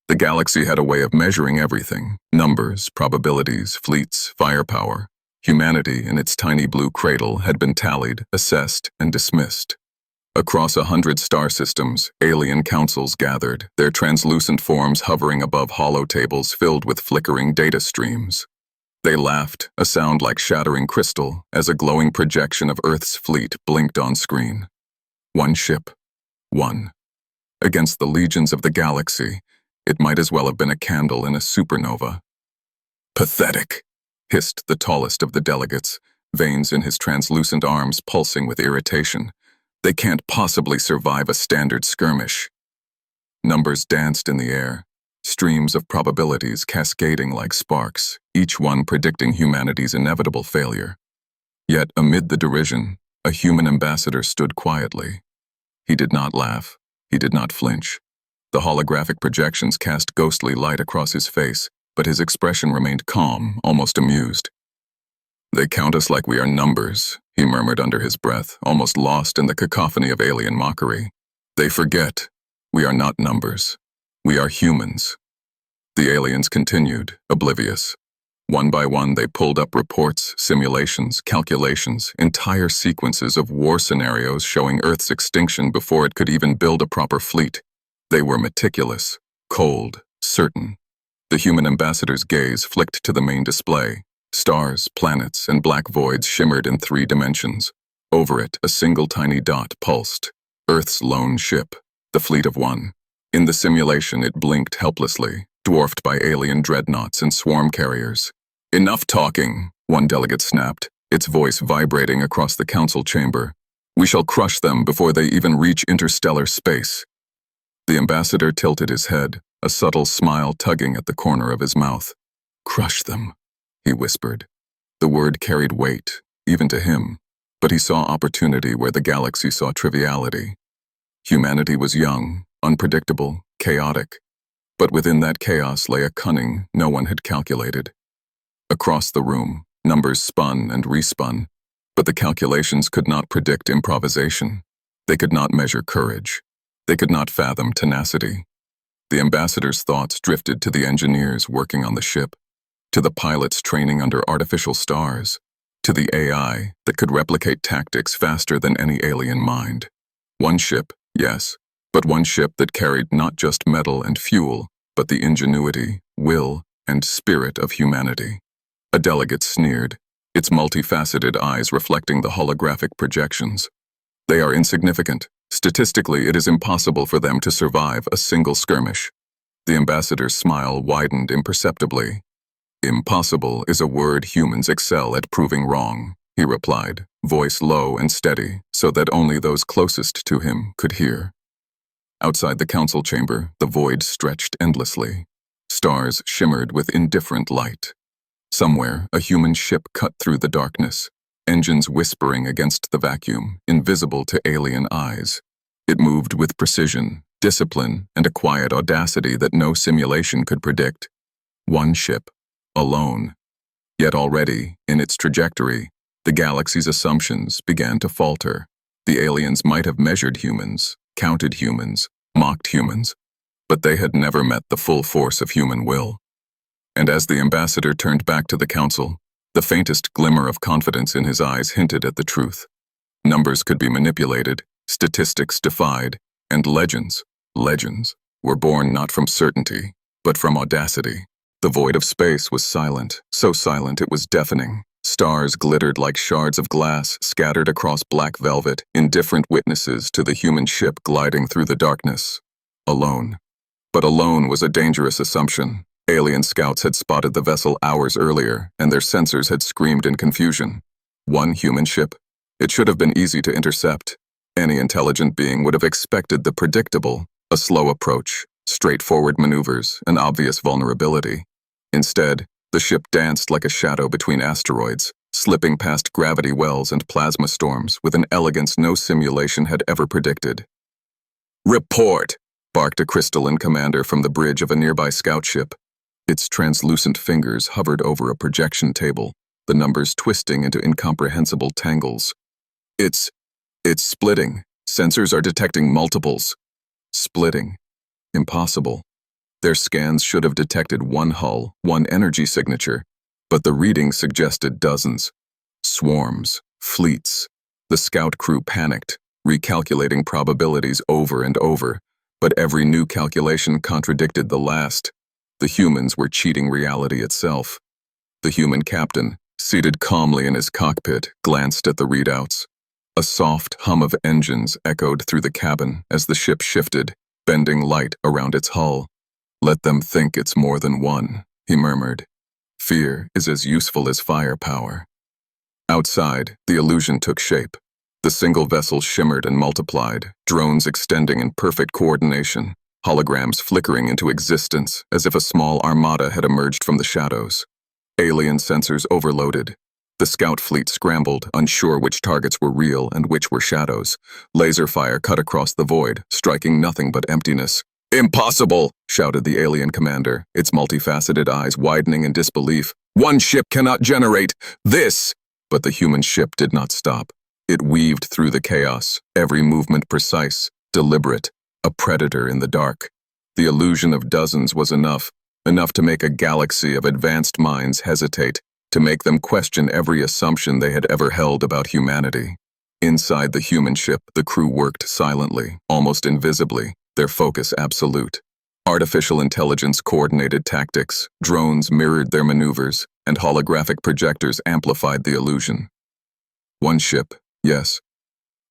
The galaxy had a way of measuring everything: numbers, probabilities, fleets, firepower. Humanity, in its tiny blue cradle, had been tallied, assessed, and dismissed. Across 100 star systems, alien councils gathered, their translucent forms hovering above hollow tables filled with flickering data streams. They laughed, a sound like shattering crystal, as a glowing projection of Earth's fleet blinked on screen. One ship. One. Against the legions of the galaxy, it might as well have been a candle in a supernova. Pathetic, hissed the tallest of the delegates, veins in his translucent arms pulsing with irritation. They can't possibly survive a standard skirmish. Numbers danced in the air, streams of probabilities cascading like sparks, each one predicting humanity's inevitable failure. Yet, amid the derision, a human ambassador stood quietly. He did not laugh. He did not flinch. The holographic projections cast ghostly light across his face, but his expression remained calm, almost amused. "They count us like we are numbers," he murmured under his breath, almost lost in the cacophony of alien mockery. "They forget. We are not numbers. We are humans." The aliens continued, oblivious. One by one, they pulled up reports, simulations, calculations, entire sequences of war scenarios showing Earth's extinction before it could even build a proper fleet. They were meticulous, cold, certain. The human ambassador's gaze flicked to the main display. Stars, planets, and black voids shimmered in 3 dimensions. Over it, a single tiny dot pulsed. Earth's lone ship, the fleet of one. In the simulation, it blinked helplessly, dwarfed by alien dreadnoughts and swarm carriers. "Enough talking," one delegate snapped, its voice vibrating across the council chamber. "We shall crush them before they even reach interstellar space." The ambassador tilted his head, a subtle smile tugging at the corner of his mouth. "Crush them," he whispered. The word carried weight, even to him, but he saw opportunity where the galaxy saw triviality. Humanity was young, unpredictable, chaotic, but within that chaos lay a cunning no one had calculated. Across the room, numbers spun and respun, but the calculations could not predict improvisation. They could not measure courage. They could not fathom tenacity. The ambassador's thoughts drifted to the engineers working on the ship, to the pilots training under artificial stars, to the AI that could replicate tactics faster than any alien mind. One ship, yes, but one ship that carried not just metal and fuel, but the ingenuity, will, and spirit of humanity. A delegate sneered, its multifaceted eyes reflecting the holographic projections. "They are insignificant. Statistically, it is impossible for them to survive a single skirmish." The ambassador's smile widened imperceptibly. "Impossible is a word humans excel at proving wrong," he replied, voice low and steady, so that only those closest to him could hear. Outside the council chamber, the void stretched endlessly. Stars shimmered with indifferent light. Somewhere, a human ship cut through the darkness, engines whispering against the vacuum, invisible to alien eyes. It moved with precision, discipline, and a quiet audacity that no simulation could predict. One ship, alone. Yet already, in its trajectory, the galaxy's assumptions began to falter. The aliens might have measured humans, counted humans, mocked humans, but they had never met the full force of human will. And as the ambassador turned back to the council, the faintest glimmer of confidence in his eyes hinted at the truth. Numbers could be manipulated, statistics defied, and legends, were born not from certainty, but from audacity. The void of space was silent, so silent it was deafening. Stars glittered like shards of glass scattered across black velvet, indifferent witnesses to the human ship gliding through the darkness. Alone. But alone was a dangerous assumption. Alien scouts had spotted the vessel hours earlier, and their sensors had screamed in confusion. One human ship. It should have been easy to intercept. Any intelligent being would have expected the predictable, a slow approach, straightforward maneuvers, an obvious vulnerability. Instead, the ship danced like a shadow between asteroids, slipping past gravity wells and plasma storms with an elegance no simulation had ever predicted. "Report!" barked a crystalline commander from the bridge of a nearby scout ship. Its translucent fingers hovered over a projection table, the numbers twisting into incomprehensible tangles. It's splitting. Sensors are detecting multiples." Splitting. Impossible. Their scans should have detected one hull, one energy signature, but the reading suggested dozens. Swarms, fleets. The scout crew panicked, recalculating probabilities over and over, but every new calculation contradicted the last. The humans were cheating reality itself. The human captain, seated calmly in his cockpit, glanced at the readouts. A soft hum of engines echoed through the cabin as the ship shifted, bending light around its hull. "Let them think it's more than one," he murmured. "Fear is as useful as firepower." Outside, the illusion took shape. The single vessel shimmered and multiplied, drones extending in perfect coordination, holograms flickering into existence as if a small armada had emerged from the shadows. Alien sensors overloaded. The scout fleet scrambled, unsure which targets were real and which were shadows. Laser fire cut across the void, striking nothing but emptiness. "Impossible!" shouted the alien commander, its multifaceted eyes widening in disbelief. "One ship cannot generate this!" But the human ship did not stop. It weaved through the chaos, every movement precise, deliberate, a predator in the dark. The illusion of dozens was enough to make a galaxy of advanced minds hesitate, to make them question every assumption they had ever held about humanity. Inside the human ship, the crew worked silently, almost invisibly, their focus absolute. Artificial intelligence coordinated tactics, drones mirrored their maneuvers, and holographic projectors amplified the illusion. One ship, yes,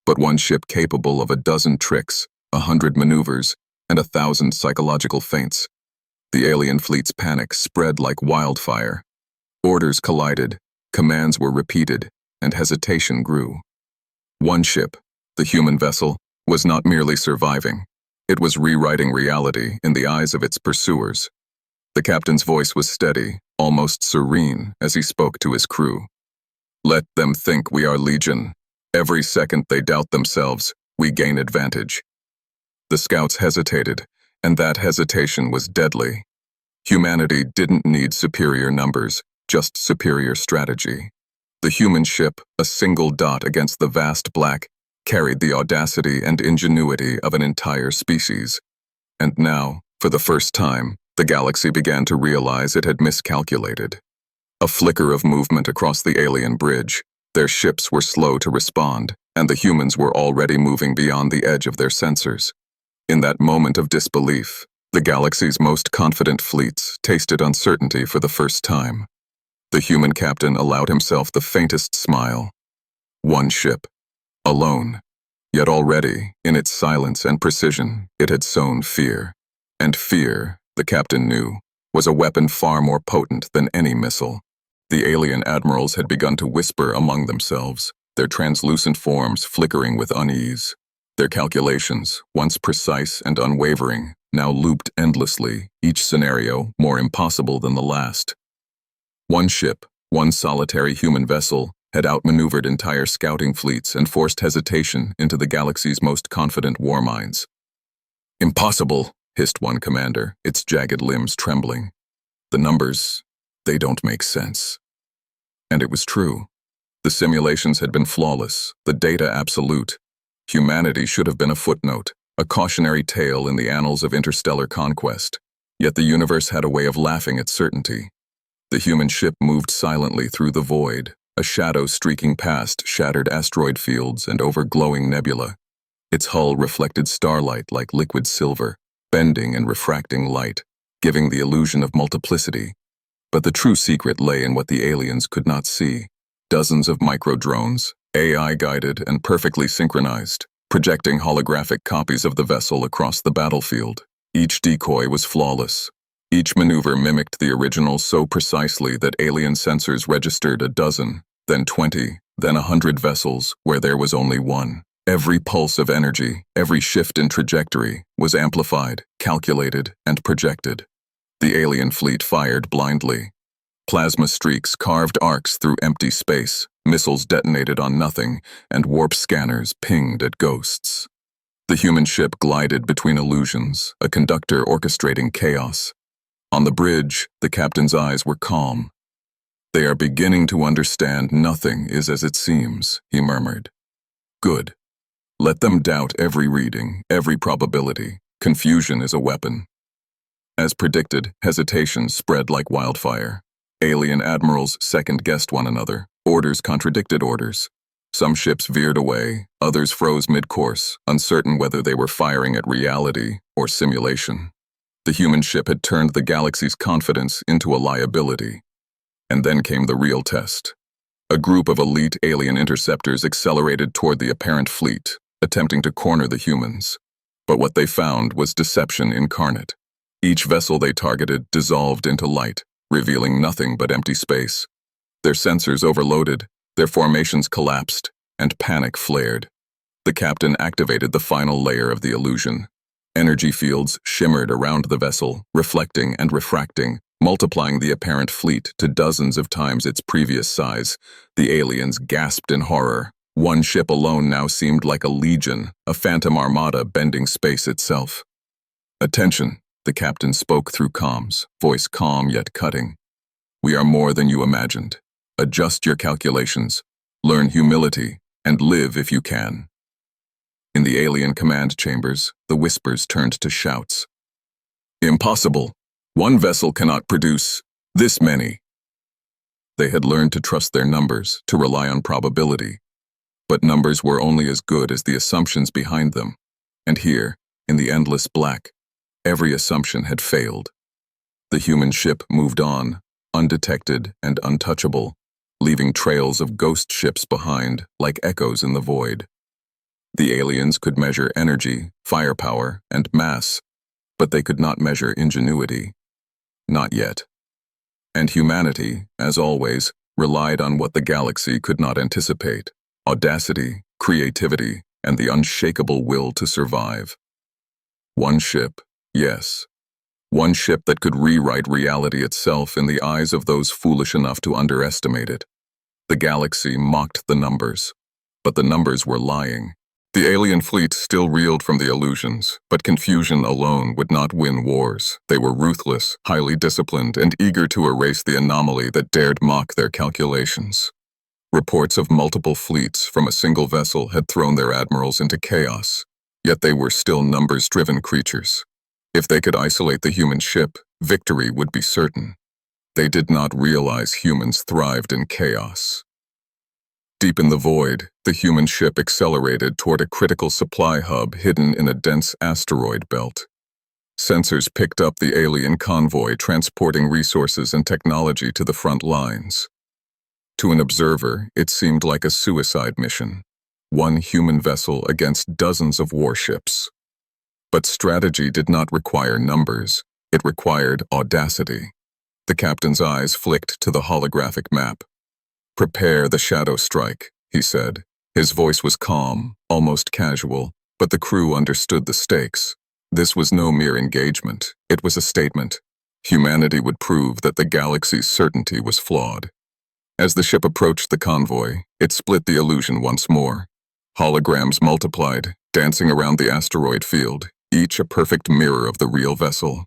but one ship capable of a dozen tricks, 100 maneuvers, and 1,000 psychological feints. The alien fleet's panic spread like wildfire. Orders collided, commands were repeated, and hesitation grew. One ship, the human vessel, was not merely surviving. It was rewriting reality in the eyes of its pursuers. The captain's voice was steady, almost serene, as he spoke to his crew. "Let them think we are Legion. Every second they doubt themselves, we gain advantage." The scouts hesitated, and that hesitation was deadly. Humanity didn't need superior numbers, just superior strategy. The human ship, a single dot against the vast black, carried the audacity and ingenuity of an entire species. And now, for the first time, the galaxy began to realize it had miscalculated. A flicker of movement across the alien bridge. Their ships were slow to respond, and the humans were already moving beyond the edge of their sensors. In that moment of disbelief, the galaxy's most confident fleets tasted uncertainty for the first time. The human captain allowed himself the faintest smile. One ship. Alone. Yet already, in its silence and precision, it had sown fear. And fear, the captain knew, was a weapon far more potent than any missile. The alien admirals had begun to whisper among themselves, their translucent forms flickering with unease. Their calculations, once precise and unwavering, now looped endlessly, each scenario more impossible than the last. One ship, one solitary human vessel, had outmaneuvered entire scouting fleets and forced hesitation into the galaxy's most confident war minds. "Impossible," hissed one commander, its jagged limbs trembling. "The numbers, they don't make sense." And it was true. The simulations had been flawless, the data absolute. Humanity should have been a footnote, a cautionary tale in the annals of interstellar conquest. Yet the universe had a way of laughing at certainty. The human ship moved silently through the void, a shadow streaking past shattered asteroid fields and over glowing nebula. Its hull reflected starlight like liquid silver, bending and refracting light, giving the illusion of multiplicity. But the true secret lay in what the aliens could not see. Dozens of micro-drones, AI-guided and perfectly synchronized, projecting holographic copies of the vessel across the battlefield. Each decoy was flawless. Each maneuver mimicked the original so precisely that alien sensors registered a dozen, then 20, then 100 vessels where there was only one. Every pulse of energy, every shift in trajectory, was amplified, calculated, and projected. The alien fleet fired blindly. Plasma streaks carved arcs through empty space, missiles detonated on nothing, and warp scanners pinged at ghosts. The human ship glided between illusions, a conductor orchestrating chaos. On the bridge, the captain's eyes were calm. "They are beginning to understand nothing is as it seems," he murmured. "Good. Let them doubt every reading, every probability. Confusion is a weapon." As predicted, hesitation spread like wildfire. Alien admirals second-guessed one another. Orders contradicted orders. Some ships veered away, others froze mid-course, uncertain whether they were firing at reality or simulation. The human ship had turned the galaxy's confidence into a liability. And then came the real test. A group of elite alien interceptors accelerated toward the apparent fleet, attempting to corner the humans. But what they found was deception incarnate. Each vessel they targeted dissolved into light, revealing nothing but empty space. Their sensors overloaded, their formations collapsed, and panic flared. The captain activated the final layer of the illusion. Energy fields shimmered around the vessel, reflecting and refracting, multiplying the apparent fleet to dozens of times its previous size. The aliens gasped in horror. One ship alone now seemed like a legion, a phantom armada bending space itself. "Attention," the captain spoke through comms, voice calm yet cutting. "We are more than you imagined. Adjust your calculations, learn humility, and live if you can." In the alien command chambers, the whispers turned to shouts. "Impossible! One vessel cannot produce this many." They had learned to trust their numbers, to rely on probability. But numbers were only as good as the assumptions behind them. And here, in the endless black, every assumption had failed. The human ship moved on, undetected and untouchable, leaving trails of ghost ships behind, like echoes in the void. The aliens could measure energy, firepower, and mass, but they could not measure ingenuity. Not yet. And humanity, as always, relied on what the galaxy could not anticipate: audacity, creativity, and the unshakable will to survive. One ship, yes. One ship that could rewrite reality itself in the eyes of those foolish enough to underestimate it. The galaxy mocked the numbers, but the numbers were lying. The alien fleet still reeled from the illusions, but confusion alone would not win wars. They were ruthless, highly disciplined, and eager to erase the anomaly that dared mock their calculations. Reports of multiple fleets from a single vessel had thrown their admirals into chaos, yet they were still numbers-driven creatures. If they could isolate the human ship, victory would be certain. They did not realize humans thrived in chaos. Deep in the void, the human ship accelerated toward a critical supply hub hidden in a dense asteroid belt. Sensors picked up the alien convoy transporting resources and technology to the front lines. To an observer, it seemed like a suicide mission. One human vessel against dozens of warships. But strategy did not require numbers, it required audacity. The captain's eyes flicked to the holographic map. "Prepare the shadow strike," he said. His voice was calm, almost casual, but the crew understood the stakes. This was no mere engagement, it was a statement. Humanity would prove that the galaxy's certainty was flawed. As the ship approached the convoy, it split the illusion once more. Holograms multiplied, dancing around the asteroid field, each a perfect mirror of the real vessel.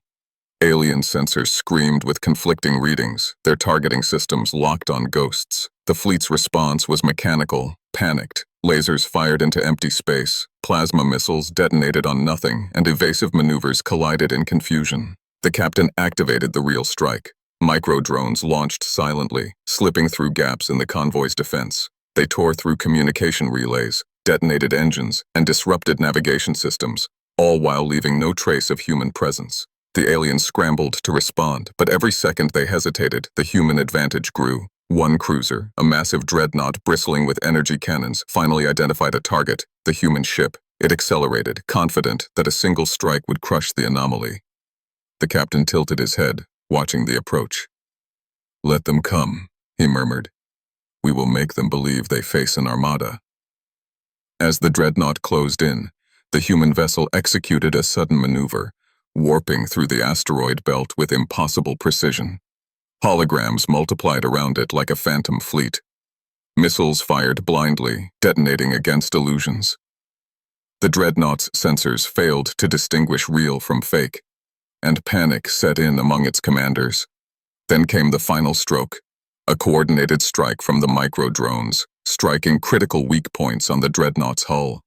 Alien sensors screamed with conflicting readings, their targeting systems locked on ghosts. The fleet's response was mechanical, panicked. Lasers fired into empty space, plasma missiles detonated on nothing, and evasive maneuvers collided in confusion. The captain activated the real strike. Micro-drones launched silently, slipping through gaps in the convoy's defense. They tore through communication relays, detonated engines, and disrupted navigation systems, all while leaving no trace of human presence. The aliens scrambled to respond, but every second they hesitated, the human advantage grew. One cruiser, a massive dreadnought bristling with energy cannons, finally identified a target, the human ship. It accelerated, confident that a single strike would crush the anomaly. The captain tilted his head, watching the approach. "Let them come," he murmured. "We will make them believe they face an armada." As the dreadnought closed in, the human vessel executed a sudden maneuver, warping through the asteroid belt with impossible precision. Holograms multiplied around it like a phantom fleet. Missiles fired blindly, detonating against illusions. The dreadnought's sensors failed to distinguish real from fake, and panic set in among its commanders. Then came the final stroke, a coordinated strike from the micro-drones, striking critical weak points on the dreadnought's hull.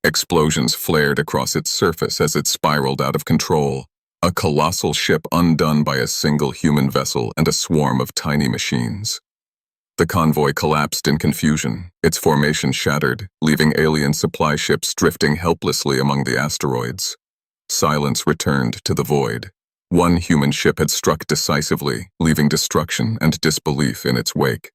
Explosions flared across its surface as it spiraled out of control, A colossal ship undone by a single human vessel and a swarm of tiny machines. The convoy collapsed in confusion, its formation shattered, leaving alien supply ships drifting helplessly among the asteroids. Silence returned to the void. One human ship had struck decisively, leaving destruction and disbelief in its wake.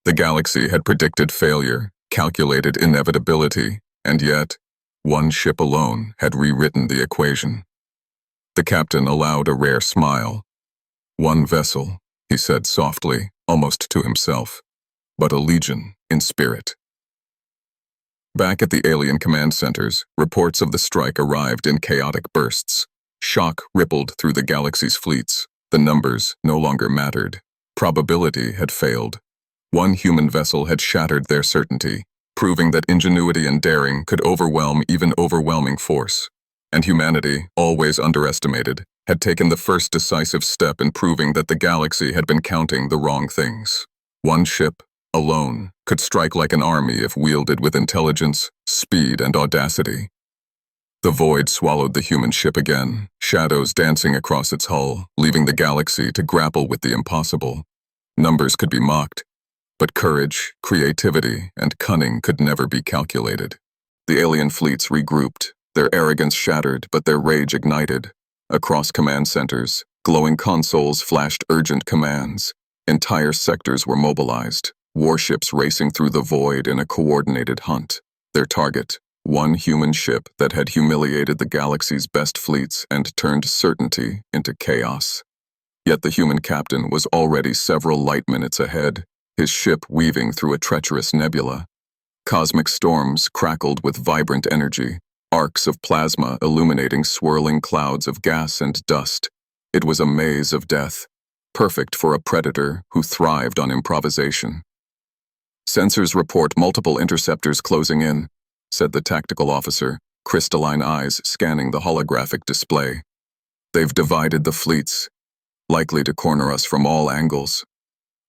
The galaxy had predicted failure, calculated inevitability, and yet, one ship alone had rewritten the equation. The captain allowed a rare smile. "One vessel," he said softly, almost to himself, "but a legion in spirit." Back at the alien command centers, reports of the strike arrived in chaotic bursts. Shock rippled through the galaxy's fleets. The numbers no longer mattered. Probability had failed. One human vessel had shattered their certainty, proving that ingenuity and daring could overwhelm even overwhelming force. And humanity, always underestimated, had taken the first decisive step in proving that the galaxy had been counting the wrong things. One ship, alone, could strike like an army if wielded with intelligence, speed, and audacity. The void swallowed the human ship again, shadows dancing across its hull, leaving the galaxy to grapple with the impossible. Numbers could be mocked, but courage, creativity, and cunning could never be calculated. The alien fleets regrouped, their arrogance shattered but their rage ignited. Across command centers, glowing consoles flashed urgent commands. Entire sectors were mobilized, warships racing through the void in a coordinated hunt. Their target, one human ship that had humiliated the galaxy's best fleets and turned certainty into chaos. Yet the human captain was already several light minutes ahead, his ship weaving through a treacherous nebula. Cosmic storms crackled with vibrant energy, arcs of plasma illuminating swirling clouds of gas and dust. It was a maze of death, perfect for a predator who thrived on improvisation. "Sensors report multiple interceptors closing in," said the tactical officer, crystalline eyes scanning the holographic display. "They've divided the fleets, likely to corner us from all angles."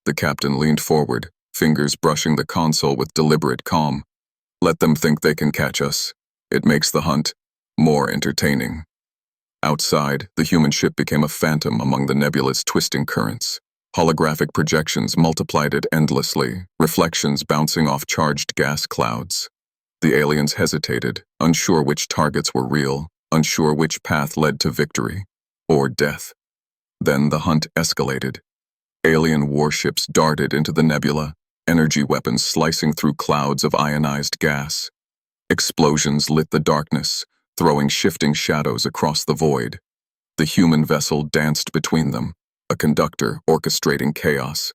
The captain leaned forward, fingers brushing the console with deliberate calm. "Let them think they can catch us. It makes the hunt more entertaining." Outside, the human ship became a phantom among the nebula's twisting currents. Holographic projections multiplied it endlessly, reflections bouncing off charged gas clouds. The aliens hesitated, unsure which targets were real, unsure which path led to victory or death. Then the hunt escalated. Alien warships darted into the nebula, energy weapons slicing through clouds of ionized gas. Explosions lit the darkness, throwing shifting shadows across the void. The human vessel danced between them, a conductor orchestrating chaos.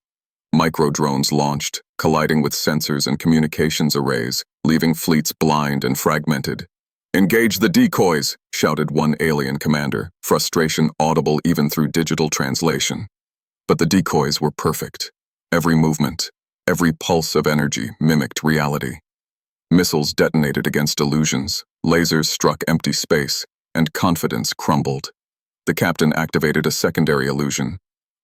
Micro-drones launched, colliding with sensors and communications arrays, leaving fleets blind and fragmented. "Engage the decoys," shouted one alien commander, frustration audible even through digital translation. But the decoys were perfect. Every movement, every pulse of energy mimicked reality. Missiles detonated against illusions, lasers struck empty space, and confidence crumbled. The captain activated a secondary illusion.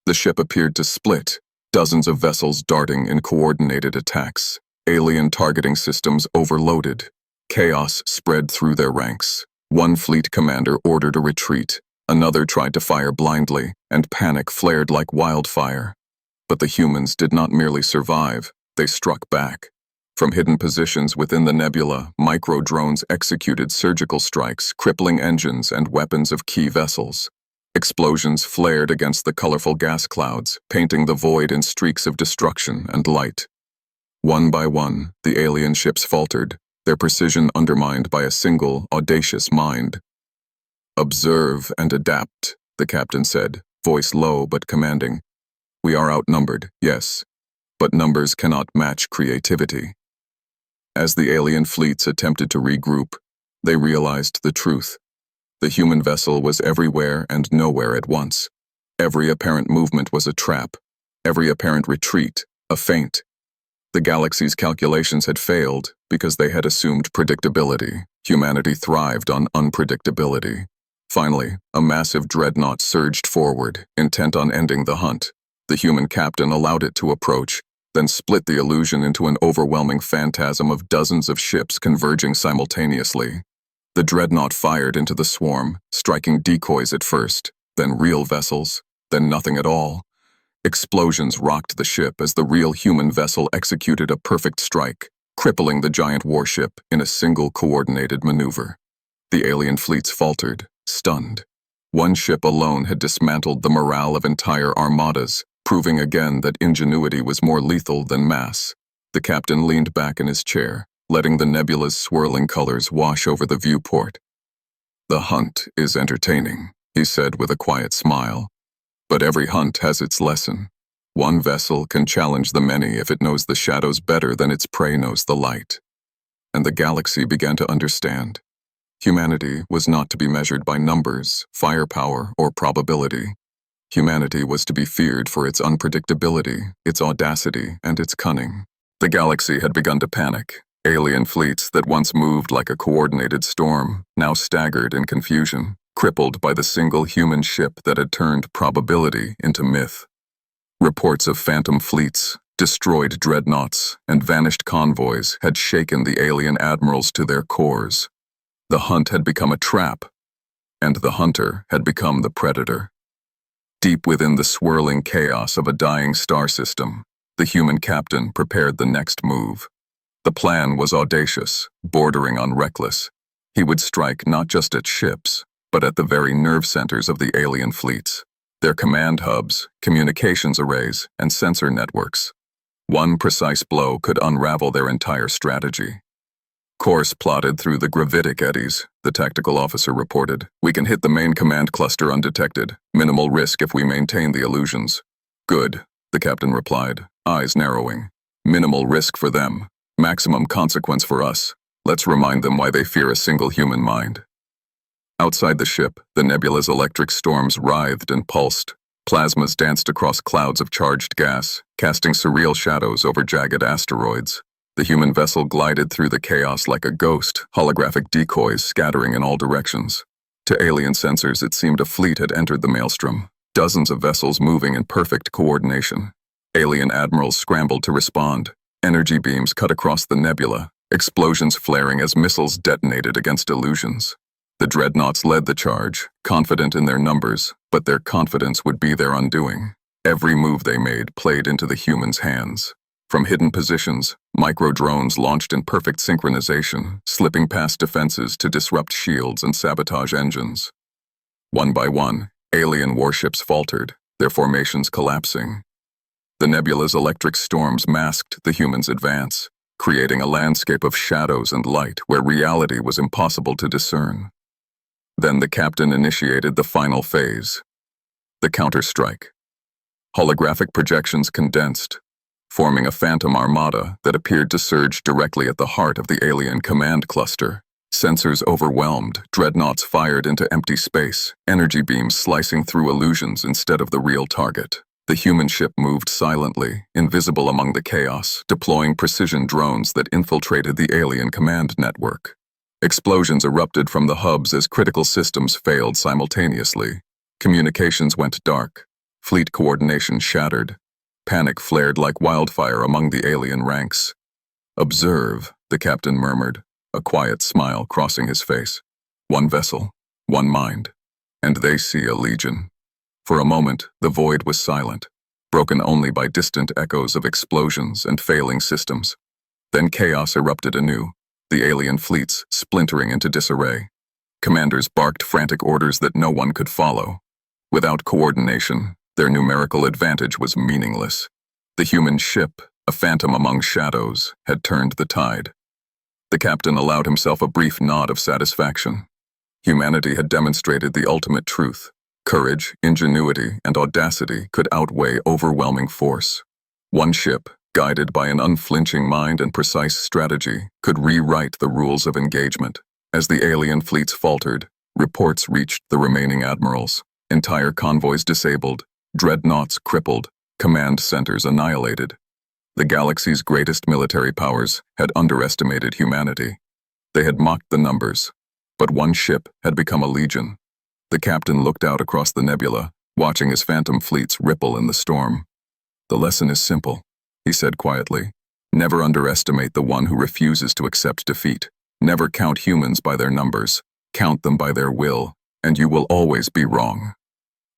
The ship appeared to split, dozens of vessels darting in coordinated attacks, alien targeting systems overloaded. Chaos spread through their ranks. One fleet commander ordered a retreat, another tried to fire blindly, and panic flared like wildfire. But the humans did not merely survive, they struck back. From hidden positions within the nebula, micro-drones executed surgical strikes, crippling engines and weapons of key vessels. Explosions flared against the colorful gas clouds, painting the void in streaks of destruction and light. One by one, the alien ships faltered, their precision undermined by a single, audacious mind. "Observe and adapt," the captain said, voice low but commanding. "We are outnumbered, yes, but numbers cannot match creativity." As the alien fleets attempted to regroup, they realized the truth. The human vessel was everywhere and nowhere at once. Every apparent movement was a trap, every apparent retreat, a feint. The galaxy's calculations had failed because they had assumed predictability. Humanity thrived on unpredictability. Finally, a massive dreadnought surged forward, intent on ending the hunt. The human captain allowed it to approach, then split the illusion into an overwhelming phantasm of dozens of ships converging simultaneously. The dreadnought fired into the swarm, striking decoys at first, then real vessels, then nothing at all. Explosions rocked the ship as the real human vessel executed a perfect strike, crippling the giant warship in a single coordinated maneuver. The alien fleets faltered, stunned. One ship alone had dismantled the morale of entire armadas, proving again that ingenuity was more lethal than mass. The captain leaned back in his chair, letting the nebula's swirling colors wash over the viewport. "The hunt is entertaining," he said with a quiet smile. "But every hunt has its lesson. One vessel can challenge the many if it knows the shadows better than its prey knows the light." And the galaxy began to understand. Humanity was not to be measured by numbers, firepower, or probability. Humanity was to be feared for its unpredictability, its audacity, and its cunning. The galaxy had begun to panic. Alien fleets that once moved like a coordinated storm now staggered in confusion, crippled by the single human ship that had turned probability into myth. Reports of phantom fleets, destroyed dreadnoughts, and vanished convoys had shaken the alien admirals to their cores. The hunt had become a trap, and the hunter had become the predator. Deep within the swirling chaos of a dying star system, the human captain prepared the next move. The plan was audacious, bordering on reckless. He would strike not just at ships, but at the very nerve centers of the alien fleets, their command hubs, communications arrays, and sensor networks. One precise blow could unravel their entire strategy. "Course plotted through the gravitic eddies," the tactical officer reported. "We can hit the main command cluster undetected. Minimal risk if we maintain the illusions." "Good," the captain replied, eyes narrowing. "Minimal risk for them. Maximum consequence for us. Let's remind them why they fear a single human mind." Outside the ship, the nebula's electric storms writhed and pulsed. Plasmas danced across clouds of charged gas, casting surreal shadows over jagged asteroids. The human vessel glided through the chaos like a ghost, holographic decoys scattering in all directions. To alien sensors, it seemed a fleet had entered the maelstrom, dozens of vessels moving in perfect coordination. Alien admirals scrambled to respond. Energy beams cut across the nebula, explosions flaring as missiles detonated against illusions. The dreadnoughts led the charge, confident in their numbers, but their confidence would be their undoing. Every move they made played into the humans' hands. From hidden positions, micro-drones launched in perfect synchronization, slipping past defenses to disrupt shields and sabotage engines. One by one, alien warships faltered, their formations collapsing. The nebula's electric storms masked the humans' advance, creating a landscape of shadows and light where reality was impossible to discern. Then the captain initiated the final phase, the counterstrike. Holographic projections condensed, forming a phantom armada that appeared to surge directly at the heart of the alien command cluster. Sensors overwhelmed, dreadnoughts fired into empty space, energy beams slicing through illusions instead of the real target. The human ship moved silently, invisible among the chaos, deploying precision drones that infiltrated the alien command network. Explosions erupted from the hubs as critical systems failed simultaneously. Communications went dark. Fleet coordination shattered. Panic flared like wildfire among the alien ranks. "Observe," the captain murmured, a quiet smile crossing his face. "One vessel, one mind, and they see a legion." For a moment, the void was silent, broken only by distant echoes of explosions and failing systems. Then chaos erupted anew, the alien fleets splintering into disarray. Commanders barked frantic orders that no one could follow. Without coordination, their numerical advantage was meaningless. The human ship, a phantom among shadows, had turned the tide. The captain allowed himself a brief nod of satisfaction. Humanity had demonstrated the ultimate truth. Courage, ingenuity, and audacity could outweigh overwhelming force. One ship, guided by an unflinching mind and precise strategy, could rewrite the rules of engagement. As the alien fleets faltered, reports reached the remaining admirals. Entire convoys disabled, dreadnoughts crippled, command centers annihilated. The galaxy's greatest military powers had underestimated humanity. They had mocked the numbers, but one ship had become a legion. The captain looked out across the nebula, watching his phantom fleets ripple in the storm. "The lesson is simple," he said quietly. "Never underestimate the one who refuses to accept defeat. Never count humans by their numbers. Count them by their will, and you will always be wrong.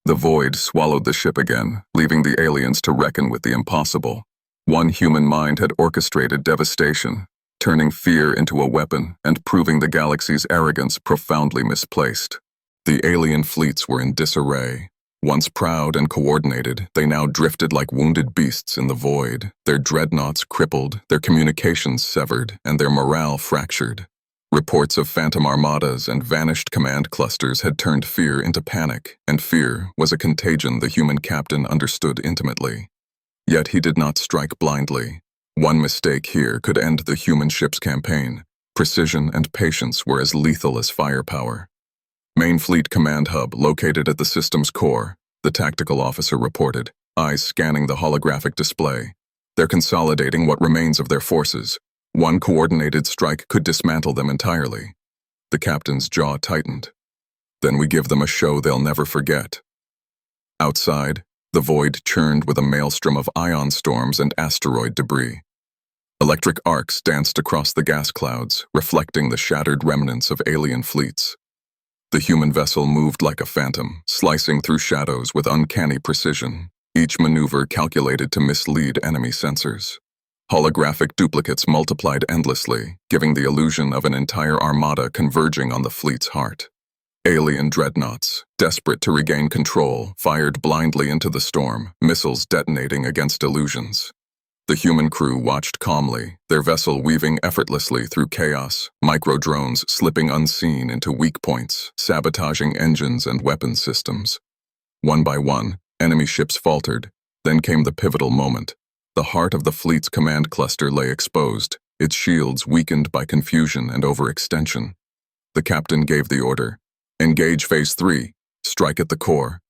The void swallowed the ship again, leaving the aliens to reckon with the impossible. One human mind had orchestrated devastation, turning fear into a weapon and proving the galaxy's arrogance profoundly misplaced. The alien fleets were in disarray. Once proud and coordinated, they now drifted like wounded beasts in the void, their dreadnoughts crippled, their communications severed, and their morale fractured. Reports of phantom armadas and vanished command clusters had turned fear into panic, and fear was a contagion the human captain understood intimately. Yet he did not strike blindly. One mistake here could end the human ship's campaign. Precision and patience were as lethal as firepower. Main Fleet Command Hub located at the system's core, the tactical officer reported, eyes scanning the holographic display. They're consolidating what remains of their forces. One coordinated strike could dismantle them entirely. The captain's jaw tightened. Then we give them a show they'll never forget. Outside, the void churned with a maelstrom of ion storms and asteroid debris. Electric arcs danced across the gas clouds, reflecting the shattered remnants of alien fleets. The human vessel moved like a phantom, slicing through shadows with uncanny precision, each maneuver calculated to mislead enemy sensors. Holographic duplicates multiplied endlessly, giving the illusion of an entire armada converging on the fleet's heart. Alien dreadnoughts, desperate to regain control, fired blindly into the storm, missiles detonating against illusions. The human crew watched calmly, their vessel weaving effortlessly through chaos, micro-drones slipping unseen into weak points, sabotaging engines and weapon systems. One by one, enemy ships faltered. Then came the pivotal moment. The heart of the fleet's command cluster lay exposed, its shields weakened by confusion and overextension. The captain gave the order. Engage Phase 3. Strike at the core.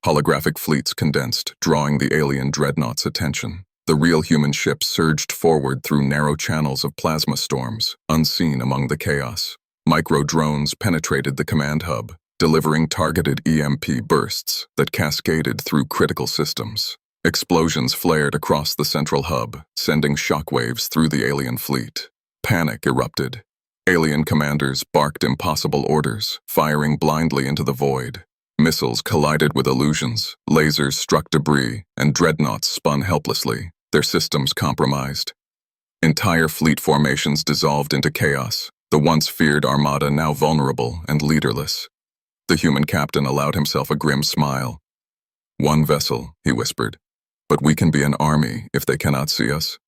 Holographic fleets condensed, drawing the alien dreadnought's attention. The real human ship surged forward through narrow channels of plasma storms, unseen among the chaos. Micro-drones penetrated the command hub, delivering targeted EMP bursts that cascaded through critical systems. Explosions flared across the central hub, sending shockwaves through the alien fleet. Panic erupted. Alien commanders barked impossible orders, firing blindly into the void. Missiles collided with illusions, lasers struck debris, and dreadnoughts spun helplessly, their systems compromised. Entire fleet formations dissolved into chaos, the once feared armada now vulnerable and leaderless. The human captain allowed himself a grim smile. "One vessel," he whispered, "but we can be an army if they cannot see us."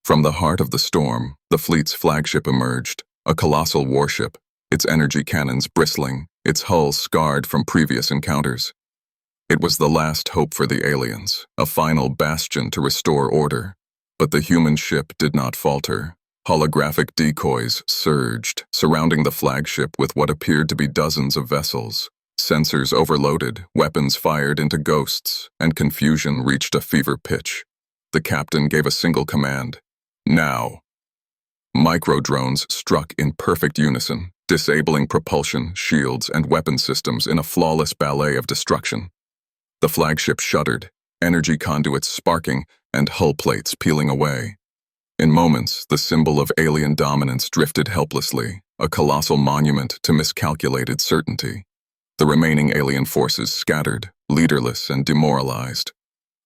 From the heart of the storm, the fleet's flagship emerged, a colossal warship, its energy cannons bristling, its hull scarred from previous encounters. It was the last hope for the aliens, a final bastion to restore order. But the human ship did not falter. Holographic decoys surged, surrounding the flagship with what appeared to be dozens of vessels. Sensors overloaded, weapons fired into ghosts, and confusion reached a fever pitch. The captain gave a single command. Now. Micro-drones struck in perfect unison, disabling propulsion, shields, and weapon systems in a flawless ballet of destruction. The flagship shuddered, energy conduits sparking, and hull plates peeling away. In moments, the symbol of alien dominance drifted helplessly, a colossal monument to miscalculated certainty. The remaining alien forces scattered, leaderless and demoralized.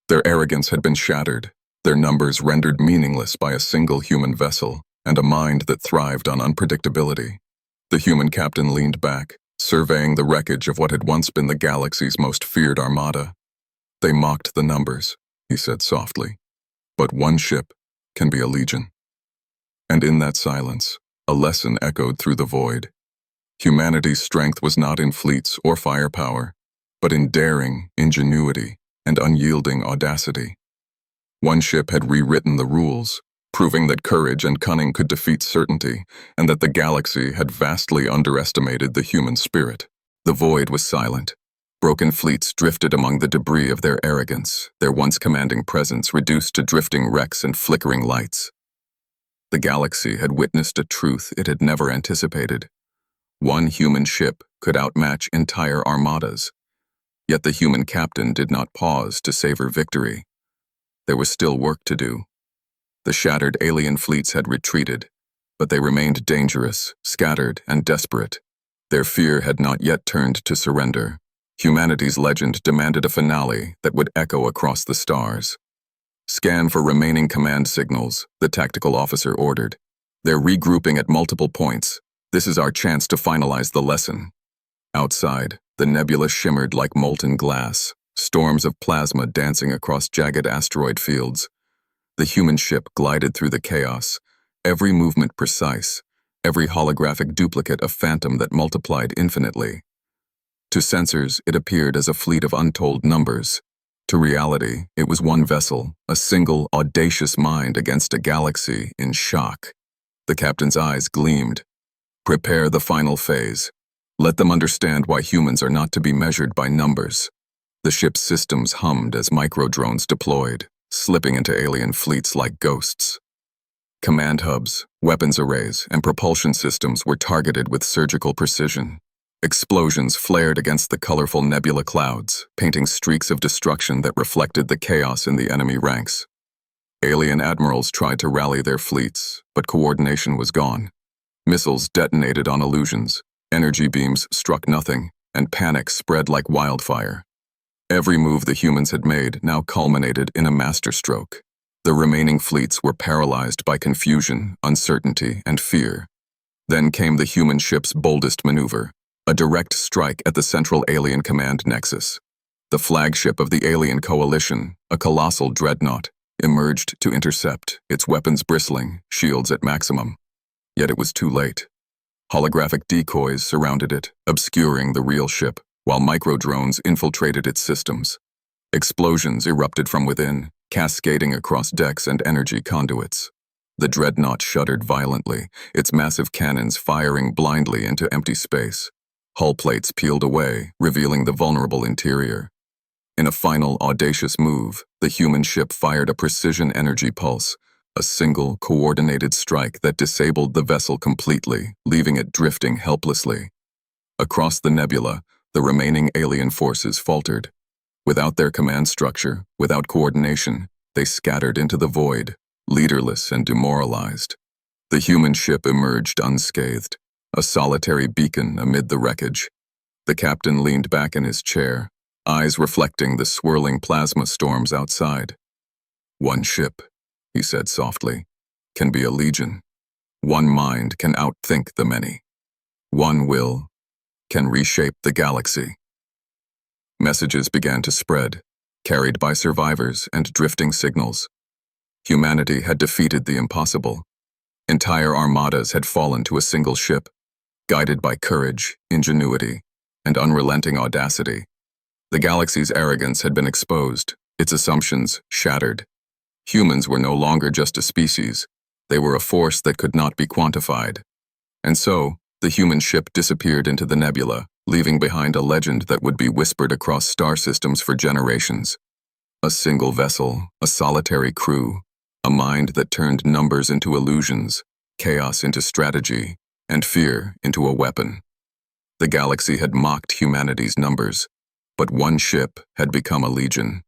Their arrogance had been shattered, their numbers rendered meaningless by a single human vessel, and a mind that thrived on unpredictability. The human captain leaned back, surveying the wreckage of what had once been the galaxy's most feared armada. "They mocked the numbers," he said softly, "but one ship can be a legion." And in that silence, a lesson echoed through the void. Humanity's strength was not in fleets or firepower, but in daring, ingenuity, and unyielding audacity. One ship had rewritten the rules, proving that courage and cunning could defeat certainty, and that the galaxy had vastly underestimated the human spirit. The void was silent. Broken fleets drifted among the debris of their arrogance, their once commanding presence reduced to drifting wrecks and flickering lights. The galaxy had witnessed a truth it had never anticipated. One human ship could outmatch entire armadas. Yet the human captain did not pause to savor victory. There was still work to do. The shattered alien fleets had retreated, but they remained dangerous, scattered, and desperate. Their fear had not yet turned to surrender. Humanity's legend demanded a finale that would echo across the stars. "Scan for remaining command signals," the tactical officer ordered. "They're regrouping at multiple points. This is our chance to finalize the lesson." Outside, the nebula shimmered like molten glass, storms of plasma dancing across jagged asteroid fields. The human ship glided through the chaos, every movement precise, every holographic duplicate a phantom that multiplied infinitely. To sensors, it appeared as a fleet of untold numbers. To reality, it was one vessel, a single, audacious mind against a galaxy in shock. The captain's eyes gleamed. "Prepare the final phase. Let them understand why humans are not to be measured by numbers." The ship's systems hummed as micro-drones deployed, slipping into alien fleets like ghosts. Command hubs, weapons arrays, and propulsion systems were targeted with surgical precision. Explosions flared against the colorful nebula clouds, painting streaks of destruction that reflected the chaos in the enemy ranks. Alien admirals tried to rally their fleets, but coordination was gone. Missiles detonated on illusions, energy beams struck nothing, and panic spread like wildfire. Every move the humans had made now culminated in a masterstroke. The remaining fleets were paralyzed by confusion, uncertainty, and fear. Then came the human ship's boldest maneuver, a direct strike at the central alien command nexus. The flagship of the alien coalition, a colossal dreadnought, emerged to intercept, its weapons bristling, shields at maximum. Yet it was too late. Holographic decoys surrounded it, obscuring the real ship, while micro-drones infiltrated its systems. Explosions erupted from within, cascading across decks and energy conduits. The dreadnought shuddered violently, its massive cannons firing blindly into empty space. Hull plates peeled away, revealing the vulnerable interior. In a final, audacious move, the human ship fired a precision energy pulse, a single, coordinated strike that disabled the vessel completely, leaving it drifting helplessly. Across the nebula, the remaining alien forces faltered. Without their command structure, without coordination, they scattered into the void, leaderless and demoralized. The human ship emerged unscathed, a solitary beacon amid the wreckage. The captain leaned back in his chair, eyes reflecting the swirling plasma storms outside. "One ship," he said softly, "can be a legion. One mind can outthink the many. One will can reshape the galaxy." Messages began to spread, carried by survivors and drifting signals. Humanity had defeated the impossible. Entire armadas had fallen to a single ship, guided by courage, ingenuity, and unrelenting audacity. The galaxy's arrogance had been exposed, its assumptions shattered. Humans were no longer just a species, they were a force that could not be quantified. And so, the human ship disappeared into the nebula, leaving behind a legend that would be whispered across star systems for generations. A single vessel, a solitary crew, a mind that turned numbers into illusions, chaos into strategy, and fear into a weapon. The galaxy had mocked humanity's numbers, but one ship had become a legion.